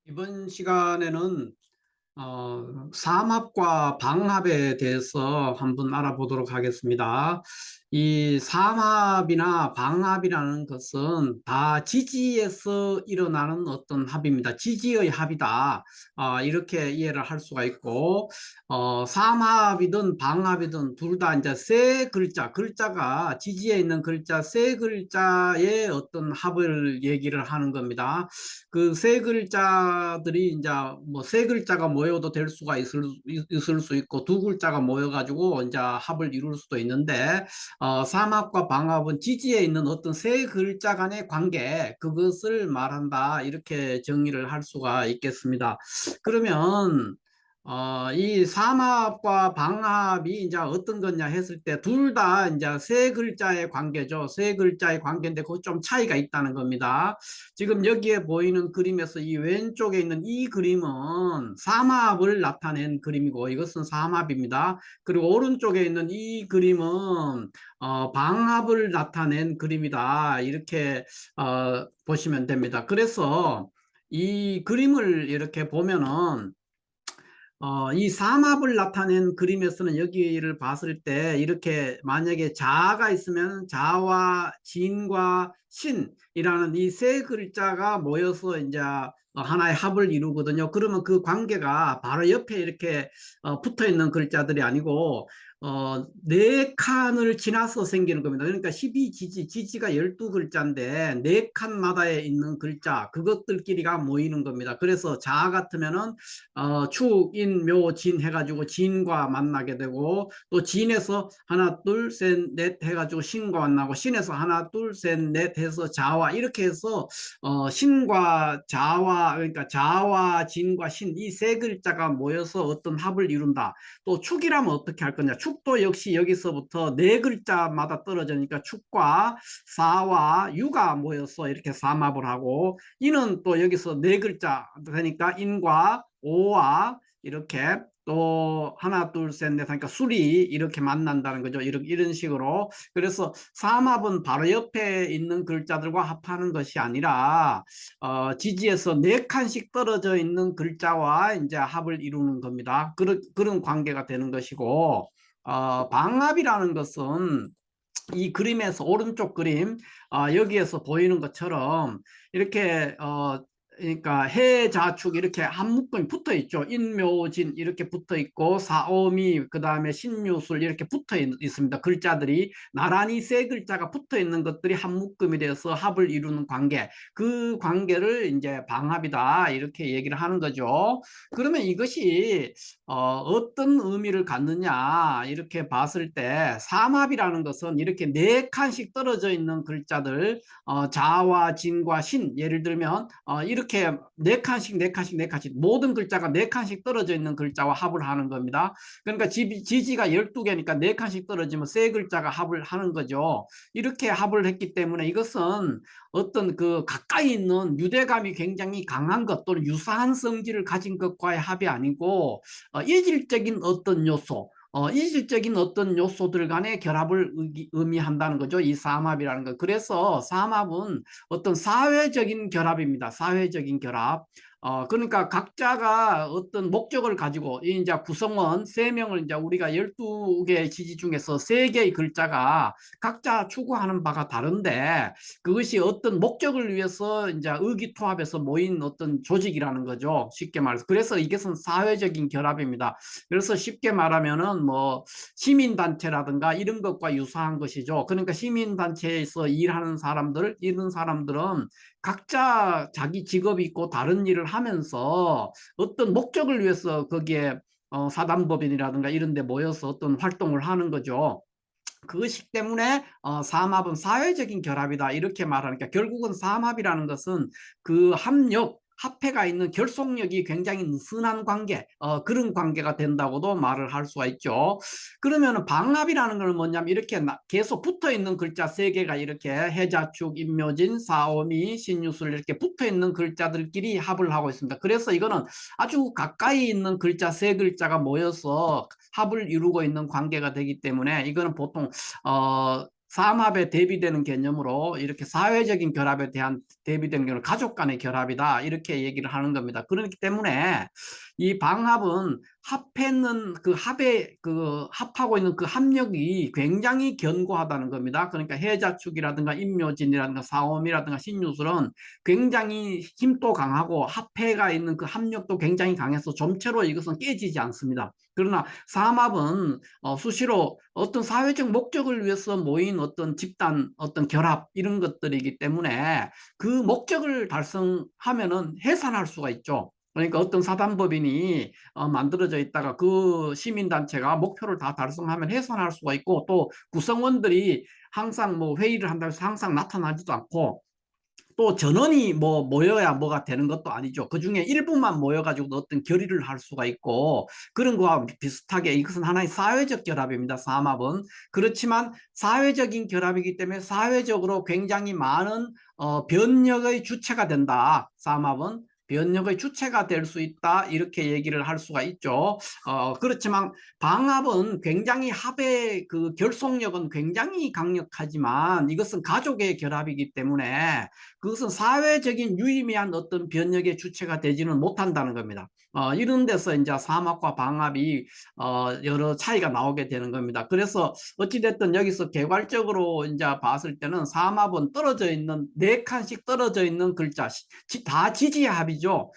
이번 시간에는 삼합과 방합에 대해서 한번 알아보도록 하겠습니다. 이 삼합이나 방합이라는 것은 다 지지에서 일어나는 어떤 합입니다. 지지의 합이다. 이렇게 이해를 할 수가 있고, 삼합이든 방합이든 둘 다 이제 세 글자, 글자가 지지에 있는 글자 세 글자의 어떤 합을 얘기를 하는 겁니다. 그 세 글자들이 이제 뭐 세 글자가 모여도 될 수가 있을 수 있고 두 글자가 모여가지고 이제 합을 이룰 수도 있는데 삼합과 방합은 지지에 있는 어떤 세 글자 간의 관계 그것을 말한다 이렇게 정의를 할 수가 있겠습니다. 그러면 이 삼합과 방합이 이제 어떤 거냐 했을 때 둘 다 이제 세 글자의 관계죠. 세 글자의 관계인데 그 좀 차이가 있다는 겁니다. 지금 여기에 보이는 그림에서 이 왼쪽에 있는 이 그림은 삼합을 나타낸 그림이고 이것은 삼합입니다. 그리고 오른쪽에 있는 이 그림은 방합을 나타낸 그림이다. 이렇게 보시면 됩니다. 그래서 이 그림을 이렇게 보면은 이 삼합을 나타낸 그림에서는 여기를 봤을 때 이렇게 만약에 자가 있으면 자와 진과 신이라는 이 세 글자가 모여서 이제 하나의 합을 이루거든요. 그러면 그 관계가 바로 옆에 이렇게 붙어 있는 글자들이 아니고 네 칸을 지나서 생기는 겁니다. 그러니까 12지지, 지지가 12글자인데 네 칸마다에 있는 글자 그것들끼리가 모이는 겁니다. 그래서 자 같으면은 축, 인, 묘, 진 해가지고 진과 만나게 되고 또 진에서 하나, 둘, 셋, 넷 해가지고 신과 만나고 신에서 하나, 둘, 셋, 넷 해서 자와 이렇게 해서 신과 자와 그러니까 자와 진과 신 이 세 글자가 모여서 어떤 합을 이룬다. 또 축이라면 어떻게 할 거냐? 축도 역시 여기서부터 네 글자마다 떨어지니까 축과 사와 유가 모여서 이렇게 삼합을 하고 이는 또 여기서 네 글자 되니까 인과 오와 이렇게 또 하나 둘셋넷 하니까 술이 이렇게 만난다는 거죠. 이런 식으로. 그래서 삼합은 바로 옆에 있는 글자들과 합하는 것이 아니라 지지에서 네 칸씩 떨어져 있는 글자와 이제 합을 이루는 겁니다. 그런 관계가 되는 것이고 방합이라는 것은 이 그림에서 오른쪽 그림 여기에서 보이는 것처럼 이렇게 그러니까 해자축 이렇게 한 묶음이 붙어 있죠. 인묘진 이렇게 붙어 있고 사오미 그 다음에 신유술 이렇게 붙어 있습니다. 글자들이 나란히 세 글자가 붙어 있는 것들이 한 묶음이 되어서 합을 이루는 관계 그 관계를 이제 방합이다 이렇게 얘기를 하는 거죠. 그러면 이것이 어떤 의미를 갖느냐 이렇게 봤을 때 삼합이라는 것은 이렇게 네 칸씩 떨어져 있는 글자들 자와 진과 신 예를 들면 이렇게 네 칸씩 네 칸씩 네 칸씩 모든 글자가 네 칸씩 떨어져 있는 글자와 합을 하는 겁니다. 그러니까 지지가 12개니까 네 칸씩 떨어지면 세 글자가 합을 하는 거죠. 이렇게 합을 했기 때문에 이것은 어떤 그 가까이 있는 유대감이 굉장히 강한 것 또는 유사한 성질을 가진 것과의 합이 아니고 이질적인 어떤 요소 이질적인 어떤 요소들 간의 결합을 의미한다는 거죠. 이 삼합이라는 것. 그래서 삼합은 어떤 사회적인 결합입니다. 사회적인 결합. 그러니까 각자가 어떤 목적을 가지고 이제 구성원 세명을 이제 우리가 12개의 지지 중에서 3개의 글자가 각자 추구하는 바가 다른데 그것이 어떤 목적을 위해서 이제 의기투합해서 모인 어떤 조직이라는 거죠. 쉽게 말해서. 그래서 이것은 사회적인 결합입니다. 그래서 쉽게 말하면은 뭐 시민단체라든가 이런 것과 유사한 것이죠. 그러니까 시민단체에서 일하는 사람들, 이런 사람들은 각자 자기 직업이 있고 다른 일을 하면서 어떤 목적을 위해서 거기에 사단법인이라든가 이런 데 모여서 어떤 활동을 하는 거죠. 그것이기 때문에 삼합은 사회적인 결합이다 이렇게 말하니까 결국은 삼합이라는 것은 그 합력 합해가 있는 결속력이 굉장히 느슨한 관계 그런 관계가 된다고도 말을 할 수가 있죠. 그러면 방합이라는 건 뭐냐면 이렇게 계속 붙어 있는 글자 세 개가 이렇게 해자축, 임묘진, 사오미, 신유술 이렇게 붙어 있는 글자들끼리 합을 하고 있습니다. 그래서 이거는 아주 가까이 있는 글자 세 글자가 모여서 합을 이루고 있는 관계가 되기 때문에 이거는 보통 삼합에 대비되는 개념으로 이렇게 사회적인 결합에 대한 대비되는 개념으로 가족 간의 결합이다 이렇게 얘기를 하는 겁니다. 그렇기 때문에 이 방합은 합했는 그 합에 그 합하고 있는 그 합력이 굉장히 견고하다는 겁니다. 그러니까 해자축이라든가 임묘진이라든가 사옴이라든가 신유술은 굉장히 힘도 강하고 합해가 있는 그 합력도 굉장히 강해서 좀처로 이것은 깨지지 않습니다. 그러나 삼합은 수시로 어떤 사회적 목적을 위해서 모인 어떤 집단, 어떤 결합 이런 것들이기 때문에 그 목적을 달성하면은 해산할 수가 있죠. 그러니까 어떤 사단법인이 만들어져 있다가 그 시민단체가 목표를 다 달성하면 해산할 수가 있고 또 구성원들이 항상 뭐 회의를 한다고 해서 항상 나타나지도 않고 또 전원이 뭐 모여야 뭐가 되는 것도 아니죠. 그 중에 일부만 모여가지고 어떤 결의를 할 수가 있고 그런 거와 비슷하게 이것은 하나의 사회적 결합입니다. 삼합은. 그렇지만 사회적인 결합이기 때문에 사회적으로 굉장히 많은 변력의 주체가 된다. 삼합은. 변력의 주체가 될 수 있다 이렇게 얘기를 할 수가 있죠. 그렇지만 방합은 굉장히 합의 그 결속력은 굉장히 강력하지만 이것은 가족의 결합이기 때문에 그것은 사회적인 유의미한 어떤 변혁의 주체가 되지는 못한다는 겁니다. 이런 데서 이제 삼합과 방합이 여러 차이가 나오게 되는 겁니다. 그래서 어찌됐든 여기서 개괄적으로 이제 봤을 때는 삼합은 떨어져 있는 네 칸씩 떨어져 있는 글자 다 지지합이죠.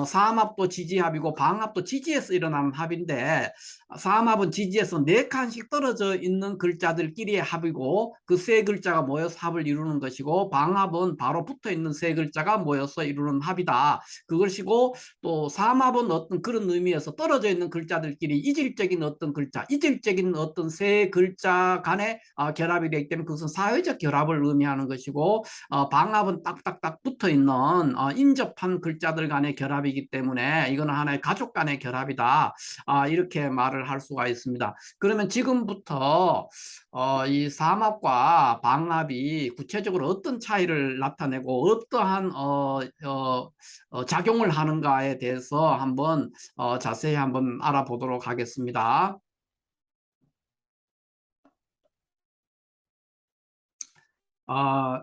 삼합도 지지합이고 방합도 지지에서 일어나는 합인데 삼합은 지지에서 네 칸씩 떨어져 있는 글자들끼리의 합이고 그 세 글자가 모여서 합을 이루는 것이고 방합은 바로 붙어 있는 세 글자가 모여서 이루는 합이다. 그것이고 또 삼합은 어떤 그런 의미에서 떨어져 있는 글자들끼리 이질적인 어떤 글자, 이질적인 어떤 세 글자 간의 결합이 되기 때문에 그것은 사회적 결합을 의미하는 것이고 방합은 딱딱딱 붙어 있는 인접한 글자들 간의 결합이기 때문에 이거는 하나의 가족 간의 결합이다. 이렇게 말을 할 수가 있습니다. 그러면 지금부터 이 삼합과 방합이 구체적으로 어떤 차이를 나타내고 어떠한 작용을 하는가에 대해서 한번 자세히 한번 알아보도록 하겠습니다.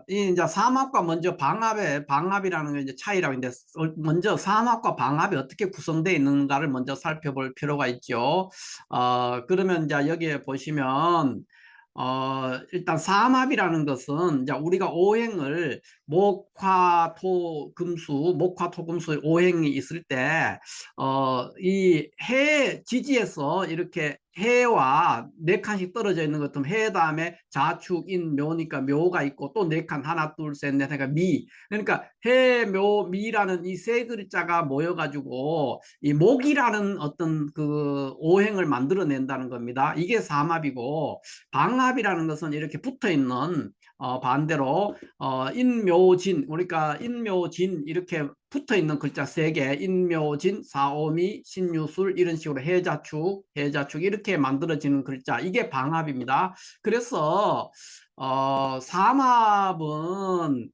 이 이제 삼합과 먼저 방합이라는 게 이제 차이라고 있는데 먼저 삼합과 방합이 어떻게 구성되어 있는가를 먼저 살펴볼 필요가 있죠. 그러면 이제 여기에 보시면 일단 삼합이라는 것은 이제 우리가 오행을 목화토금수 오행이 있을 때 이 해 지지에서 이렇게 해와 네 칸씩 떨어져 있는 것은 해 다음에 자축, 인, 묘니까 묘가 있고 또 네 칸 하나, 둘, 셋, 넷, 그러니까 미. 그러니까 해, 묘, 미라는 이 세 글자가 모여가지고 이 목이라는 어떤 그 오행을 만들어낸다는 겁니다. 이게 삼합이고 방합이라는 것은 이렇게 붙어 있는 반대로 인묘진 그러니까 인묘진 이렇게 붙어 있는 글자 세 개 인묘진 사오미 신유술 이런 식으로 해자축 이렇게 만들어지는 글자 이게 방합입니다. 그래서 삼합은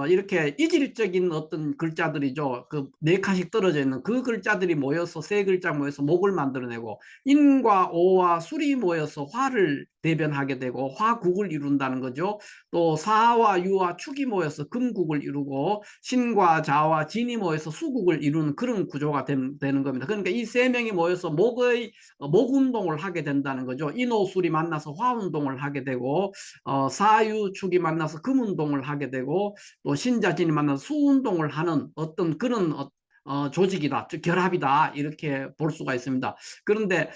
이렇게 이질적인 어떤 글자들이죠. 그 네 칸씩 떨어져 있는 그 글자들이 모여서 세 글자 모여서 목을 만들어내고 인과 오와 술이 모여서 화를 대변하게 되고 화국을 이룬다는 거죠. 또 사와 유와 축이 모여서 금국을 이루고 신과 자와 진이 모여서 수국을 이루는 그런 구조가 되는 겁니다. 그러니까 이 세 명이 모여서 목 운동을 하게 된다는 거죠. 인오술이 만나서 화 운동을 하게 되고 사유축이 만나서 금 운동을 하게 되고 또 신자진이 만나서 수 운동을 하는 어떤 그런 조직이다, 결합이다 이렇게 볼 수가 있습니다. 그런데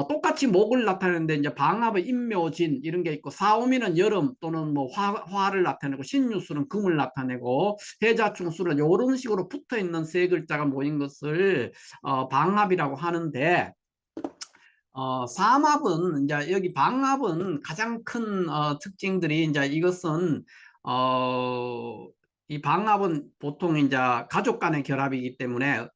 똑같이 목을 나타내는데 이제 방합의 인묘진 이런 게 있고 사오미는 여름 또는 뭐 화를 나타내고 신유술은 금을 나타내고 해자충술은 이런 식으로 붙어 있는 세 글자가 모인 것을 방합이라고 하는데 삼합은 이제 여기 방합은 가장 큰 특징들이 이제 이것은 이 방합은 보통 이제 가족 간의 결합이기 때문에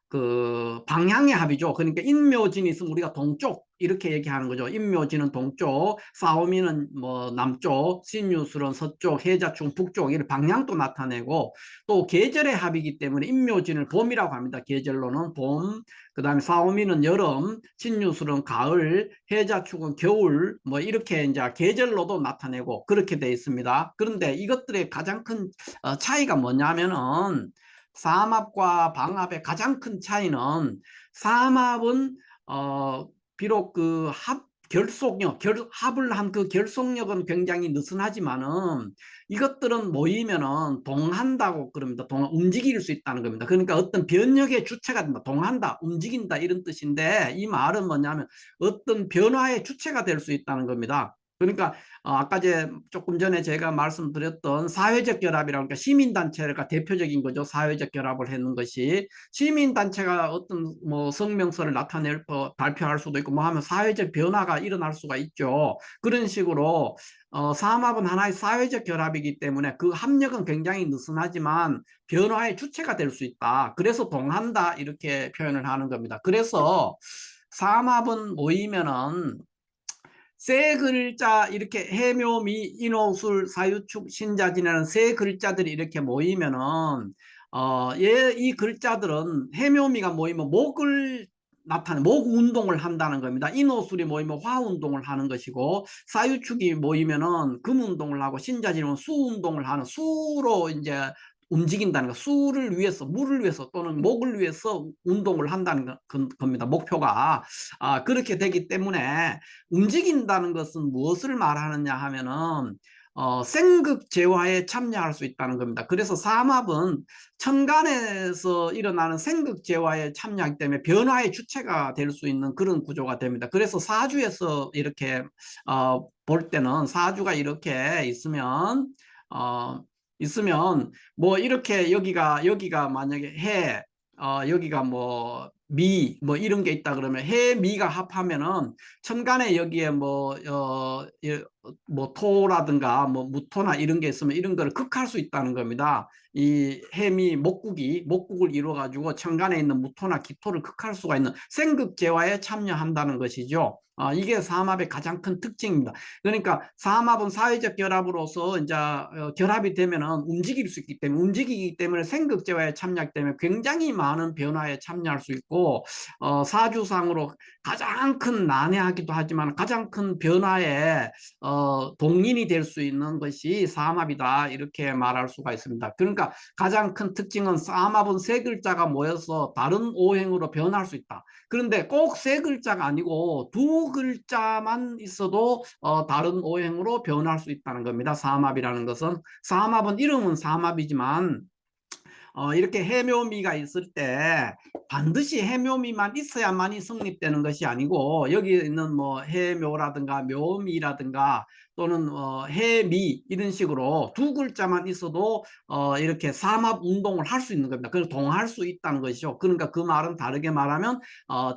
그 방향의 합이죠. 그러니까 인묘진이 있으면 우리가 동쪽 이렇게 얘기하는 거죠. 인묘진은 동쪽, 싸우미는 뭐 남쪽, 신유술은 서쪽, 해자축은 북쪽 이런 방향도 나타내고 또 계절의 합이기 때문에 인묘진을 봄이라고 합니다. 계절로는 봄, 그다음에 싸우미는 여름, 신유술은 가을, 해자축은 겨울 뭐 이렇게 이제 계절로도 나타내고 그렇게 되어 있습니다. 그런데 이것들의 가장 큰 차이가 뭐냐면은 삼합과 방합의 가장 큰 차이는 삼합은 비록 그 결속력, 합을 한 그 결속력은 굉장히 느슨하지만은 이것들은 모이면은 동한다고 그럽니다. 움직일 수 있다는 겁니다. 그러니까 어떤 변혁의 주체가 된다. 동한다, 움직인다 이런 뜻인데 이 말은 뭐냐면 어떤 변화의 주체가 될 수 있다는 겁니다. 그러니까 아까 조금 전에 제가 말씀드렸던 사회적 결합이라고 그러니까 시민단체가 대표적인 거죠. 사회적 결합을 했는 것이 시민단체가 어떤 뭐 성명서를 발표할 수도 있고 뭐 하면 사회적 변화가 일어날 수가 있죠. 그런 식으로 삼합은 하나의 사회적 결합이기 때문에 그 합력은 굉장히 느슨하지만 변화의 주체가 될 수 있다. 그래서 동한다 이렇게 표현을 하는 겁니다. 그래서 삼합은 모이면은 세 글자 이렇게 해묘미 인호술 사유축 신자진이라는 세 글자들이 이렇게 모이면은 이 글자들은 해묘미가 모이면 목을 나타내 목 운동을 한다는 겁니다. 인호술이 모이면 화 운동을 하는 것이고 사유축이 모이면은 금 운동을 하고 신자진은 수 운동을 하는 수로 이제 움직인다는 거, 수를 위해서, 물을 위해서 또는 목을 위해서 운동을 한다는 겁니다. 목표가. 그렇게 되기 때문에 움직인다는 것은 무엇을 말하느냐 하면은 생극 재화에 참여할 수 있다는 겁니다. 그래서 삼합은 천간에서 일어나는 생극 재화에 참여하기 때문에 변화의 주체가 될 수 있는 그런 구조가 됩니다. 그래서 사주에서 이렇게 볼 때는 사주가 이렇게 어, 있으면 뭐 이렇게 여기가 만약에 해 여기가 뭐 미, 뭐 이런 게 있다 그러면 해, 미가 합하면은 천간에 여기에 뭐 토라든가 뭐 무토나 이런 게 있으면 이런 거를 극할 수 있다는 겁니다. 이 해미 목국을 이루어 가지고 천간에 있는 무토나 기토를 극할 수가 있는 생극재화에 참여한다는 것이죠. 이게 삼합의 가장 큰 특징입니다. 그러니까 삼합은 사회적 결합으로서 이제 결합이 되면은 움직일 수 있기 때문에 움직이기 때문에 생극재화에 참여하기 때문에 굉장히 많은 변화에 참여할 수 있고 사주상으로 가장 큰 난해하기도 하지만 가장 큰 변화에 동인이 될 수 있는 것이 삼합이다 이렇게 말할 수가 있습니다. 그러니까 가장 큰 특징은 삼합은 세 글자가 모여서 다른 오행으로 변할 수 있다. 그런데 꼭 세 글자가 아니고 두 글자만 있어도 다른 오행으로 변할 수 있다는 겁니다. 삼합이라는 것은 삼합은 이름은 삼합이지만 이렇게 해묘미가 있을 때 반드시 해묘미만 있어야만이 성립되는 것이 아니고 여기 있는 뭐 해묘라든가 묘미라든가 또는 해미 이런 식으로 두 글자만 있어도 이렇게 삼합 운동을 할 수 있는 겁니다. 그래서 동할 수 있다는 것이죠. 그러니까 그 말은 다르게 말하면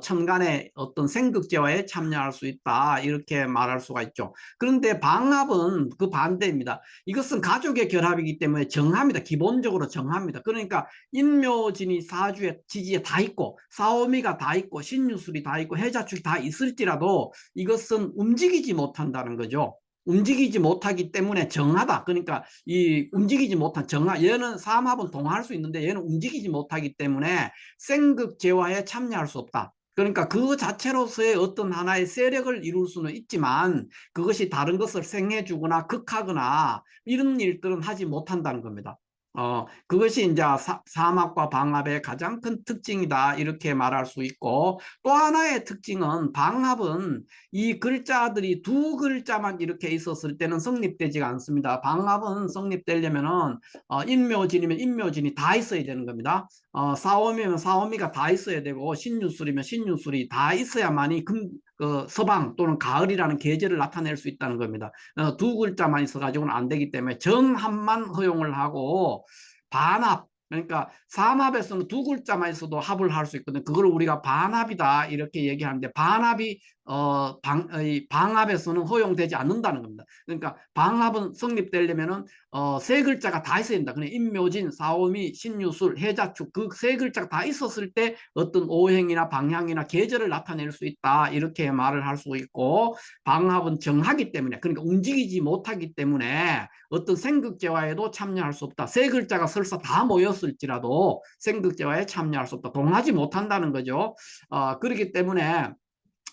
천간의 어떤 생극재화에 참여할 수 있다 이렇게 말할 수가 있죠. 그런데 방합은 그 반대입니다. 이것은 가족의 결합이기 때문에 정합니다. 기본적으로 정합니다. 그러니까 인묘진이 사주에 지지에 다 있고 사오미가 다 있고 신유술이 다 있고 해자축이 다 있을지라도 이것은 움직이지 못한다는 거죠. 움직이지 못하기 때문에 정하다. 그러니까 이 움직이지 못한 정하, 얘는 삼합은 동할 수 있는데 얘는 움직이지 못하기 때문에 생극재화에 참여할 수 없다. 그러니까 그 자체로서의 어떤 하나의 세력을 이룰 수는 있지만 그것이 다른 것을 생해주거나 극하거나 이런 일들은 하지 못한다는 겁니다. 그것이 이제 삼합과 방합의 가장 큰 특징이다 이렇게 말할 수 있고 또 하나의 특징은 방합은 이 글자들이 두 글자만 이렇게 있었을 때는 성립되지가 않습니다. 방합은 성립되려면은 인묘진이면 인묘진이 다 있어야 되는 겁니다. 사오미면 사오미가 다 있어야 되고 신유술이면 신유술이 다 있어야만이 서방 또는 가을이라는 계절을 나타낼 수 있다는 겁니다. 두 글자만 있어가지고는 안 되기 때문에 정합만 허용을 하고 반합 그러니까 삼합에서는 두 글자만 있어도 합을 할 수 있거든요. 그걸 우리가 반합이다 이렇게 얘기하는데 반합이 이 방합에서는 허용되지 않는다는 겁니다. 그러니까 방합은 성립되려면은 세 글자가 다 있어야 된다. 그냥 임묘진, 사오미, 신유술, 해자축 그 세 글자가 다 있었을 때 어떤 오행이나 방향이나 계절을 나타낼 수 있다 이렇게 말을 할 수 있고 방합은 정하기 때문에 그러니까 움직이지 못하기 때문에 어떤 생극제화에도 참여할 수 없다. 세 글자가 설사 다 모였을지라도 생극제화에 참여할 수 없다. 동하지 못한다는 거죠. 그렇기 때문에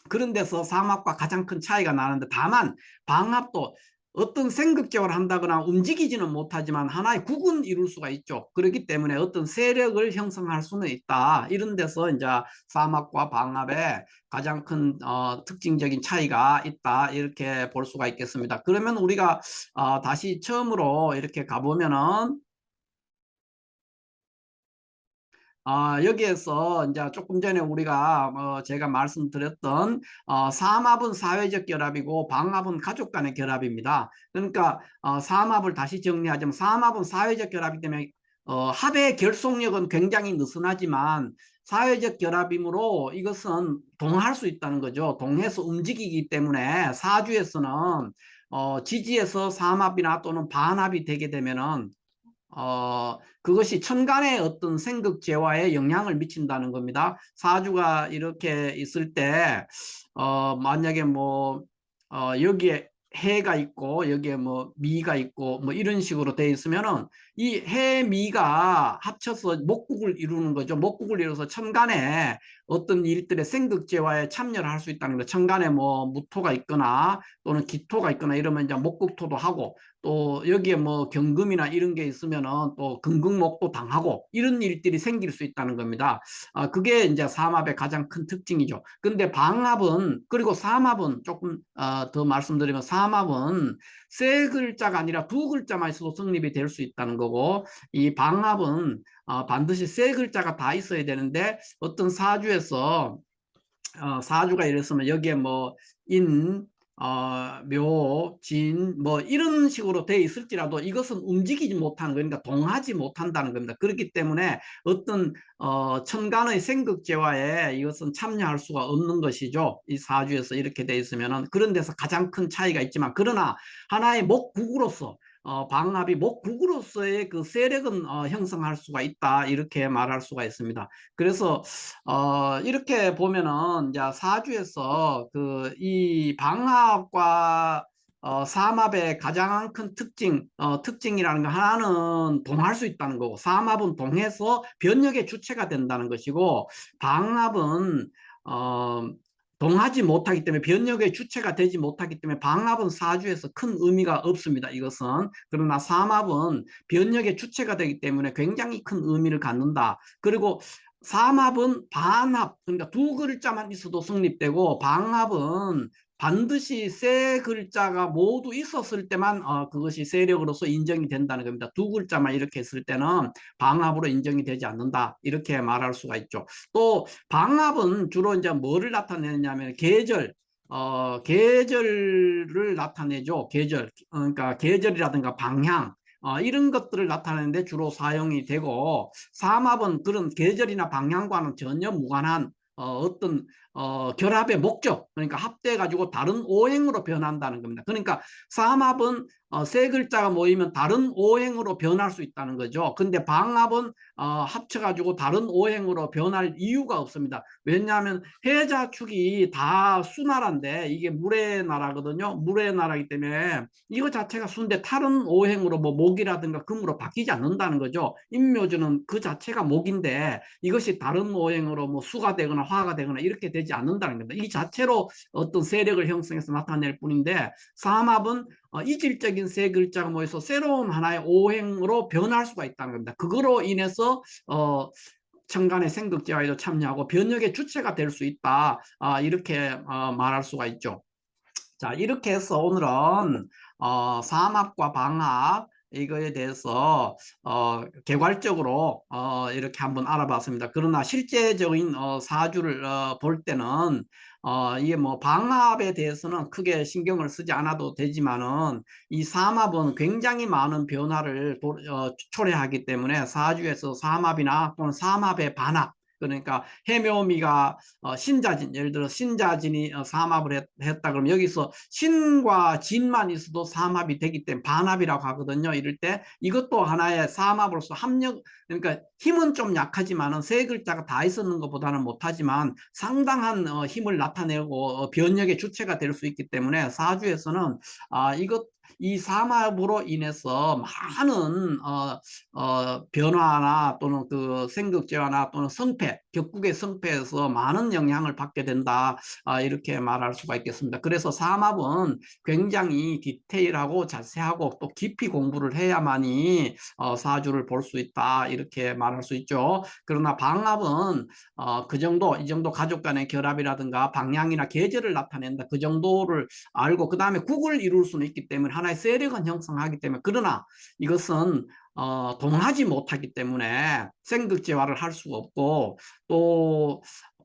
그런 데서 삼합과 가장 큰 차이가 나는데 다만 방합도 어떤 생극적으로 한다거나 움직이지는 못하지만 하나의 국은 이룰 수가 있죠. 그렇기 때문에 어떤 세력을 형성할 수는 있다. 이런 데서 이제 삼합과 방합의 가장 큰 특징적인 차이가 있다. 이렇게 볼 수가 있겠습니다. 그러면 우리가 다시 처음으로 이렇게 가보면은 여기에서 이제 조금 전에 우리가 제가 말씀드렸던 삼합은 사회적 결합이고 방합은 가족 간의 결합입니다. 그러니까 삼합을 다시 정리하자면 삼합은 사회적 결합이기 때문에 합의 결속력은 굉장히 느슨하지만 사회적 결합이므로 이것은 동할 수 있다는 거죠. 동해서 움직이기 때문에 사주에서는 지지에서 삼합이나 또는 반합이 되게 되면은 그것이 천간의 어떤 생극재화에 영향을 미친다는 겁니다. 사주가 이렇게 있을 때, 만약에 뭐, 여기에 해가 있고, 여기에 뭐, 미가 있고, 뭐, 이런 식으로 돼 있으면은, 이 해, 미가 합쳐서 목국을 이루는 거죠. 목국을 이뤄서 천간에 어떤 일들의 생극재화에 참여를 할 수 있다는 거죠. 천간에 뭐, 무토가 있거나, 또는 기토가 있거나 이러면 이제 목국토도 하고, 또 여기에 뭐 경금이나 이런 게 있으면은 또 금극목도 당하고 이런 일들이 생길 수 있다는 겁니다. 그게 이제 삼합의 가장 큰 특징이죠. 근데 방합은 그리고 삼합은 조금 더 말씀드리면 삼합은 세 글자가 아니라 두 글자만 있어도 성립이 될 수 있다는 거고 이 방합은 반드시 세 글자가 다 있어야 되는데 어떤 사주에서 사주가 이랬으면 여기에 뭐 인, 묘, 진, 뭐 이런 식으로 돼 있을지라도 이것은 움직이지 못하는 거니까 동하지 못한다는 겁니다. 그렇기 때문에 어떤 천간의 생극재화에 이것은 참여할 수가 없는 것이죠. 이 사주에서 이렇게 돼 있으면은 그런 데서 가장 큰 차이가 있지만 그러나 하나의 목국으로서 방합이 목국으로서의 그 세력은 형성할 수가 있다 이렇게 말할 수가 있습니다. 그래서 이렇게 보면은 이제 사주에서 그 이 방합과 삼합의 가장 큰 특징이라는 거 하나는 동할 수 있다는 거고 삼합은 동해서 변력의 주체가 된다는 것이고 방합은 어, 동하지 못하기 때문에 변력의 주체가 되지 못하기 때문에 방합은 사주에서 큰 의미가 없습니다. 이것은 그러나 삼합은 변력의 주체가 되기 때문에 굉장히 큰 의미를 갖는다. 그리고 삼합은 반합, 그러니까 두 글자만 있어도 성립되고 방합은 반드시 세 글자가 모두 있었을 때만 그것이 세력으로서 인정이 된다는 겁니다. 두 글자만 이렇게 했을 때는 방합으로 인정이 되지 않는다. 이렇게 말할 수가 있죠. 또 방합은 주로 이제 뭐를 나타내냐면 계절을 나타내죠. 계절. 그러니까 계절이라든가 방향. 이런 것들을 나타내는데 주로 사용이 되고 삼합은 그런 계절이나 방향과는 전혀 무관한 어떤 결합의 목적 그러니까 합돼 가지고 다른 오행으로 변한다는 겁니다. 그러니까 삼합은 세 글자가 모이면 다른 오행으로 변할 수 있다는 거죠. 근데 방합은 합쳐가지고 다른 오행으로 변할 이유가 없습니다. 왜냐하면 해자축이 다 수나라인데 이게 물의 나라거든요. 물의 나라이기 때문에 이거 자체가 수인데 다른 오행으로 뭐 목이라든가 금으로 바뀌지 않는다는 거죠. 인묘주는 그 자체가 목인데 이것이 다른 오행으로 뭐 수가 되거나 화가 되거나 이렇게 되지 않는다는 겁니다. 이 자체로 어떤 세력을 형성해서 나타낼 뿐인데 삼합은 이질적인 세 글자가 모여서 새로운 하나의 오행으로 변할 수가 있다는 겁니다. 그거로 인해서 천간의 생극재화에도 참여하고 변력의 주체가 될 수 있다. 이렇게 말할 수가 있죠. 자, 이렇게 해서 오늘은 삼합과 방합, 이거에 대해서 개괄적으로 이렇게 한번 알아봤습니다. 그러나 실제적인 사주를 볼 때는 이게 뭐 방합에 대해서는 크게 신경을 쓰지 않아도 되지만은 이 삼합은 굉장히 많은 변화를 초래하기 때문에 사주에서 삼합이나 또는 삼합의 반합, 그러니까 해묘미가 신자진, 예를 들어 신자진이 삼합을 했다 그러면 여기서 신과 진만 있어도 삼합이 되기 때문에 반합이라고 하거든요. 이럴 때 이것도 하나의 삼합으로서 합력, 그러니까 힘은 좀 약하지만은 세 글자가 다 있었는 것보다는 못하지만 상당한 힘을 나타내고 변력의 주체가 될 수 있기 때문에 사주에서는 이 삼합으로 인해서 많은 변화나 또는 그 생극제화나 또는 성패, 격국의 성패에서 많은 영향을 받게 된다. 이렇게 말할 수가 있겠습니다. 그래서 삼합은 굉장히 디테일하고 자세하고 또 깊이 공부를 해야만이 사주를 볼 수 있다. 이렇게 말할 수 있죠. 그러나 방합은 그 정도, 이 정도 가족 간의 결합이라든가 방향이나 계절을 나타낸다. 그 정도를 알고 그 다음에 국을 이룰 수는 있기 때문에 하나의 세력은 형성하기 때문에, 그러나 이것은 동하지 못하기 때문에 생극제화를 할 수가 없고, 또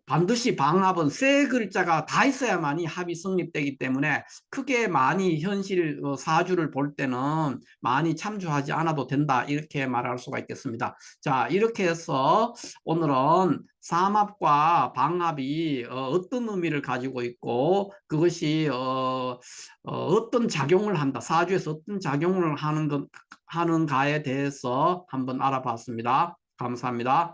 반드시 방합은 세 글자가 다 있어야만이 합이 성립되기 때문에 크게 많이 현실 사주를 볼 때는 많이 참조하지 않아도 된다. 이렇게 말할 수가 있겠습니다. 자, 이렇게 해서 오늘은 삼합과 방합이 어떤 의미를 가지고 있고 그것이 어떤 작용을 한다. 사주에서 어떤 작용을 하는가에 대해서 한번 알아봤습니다. 감사합니다.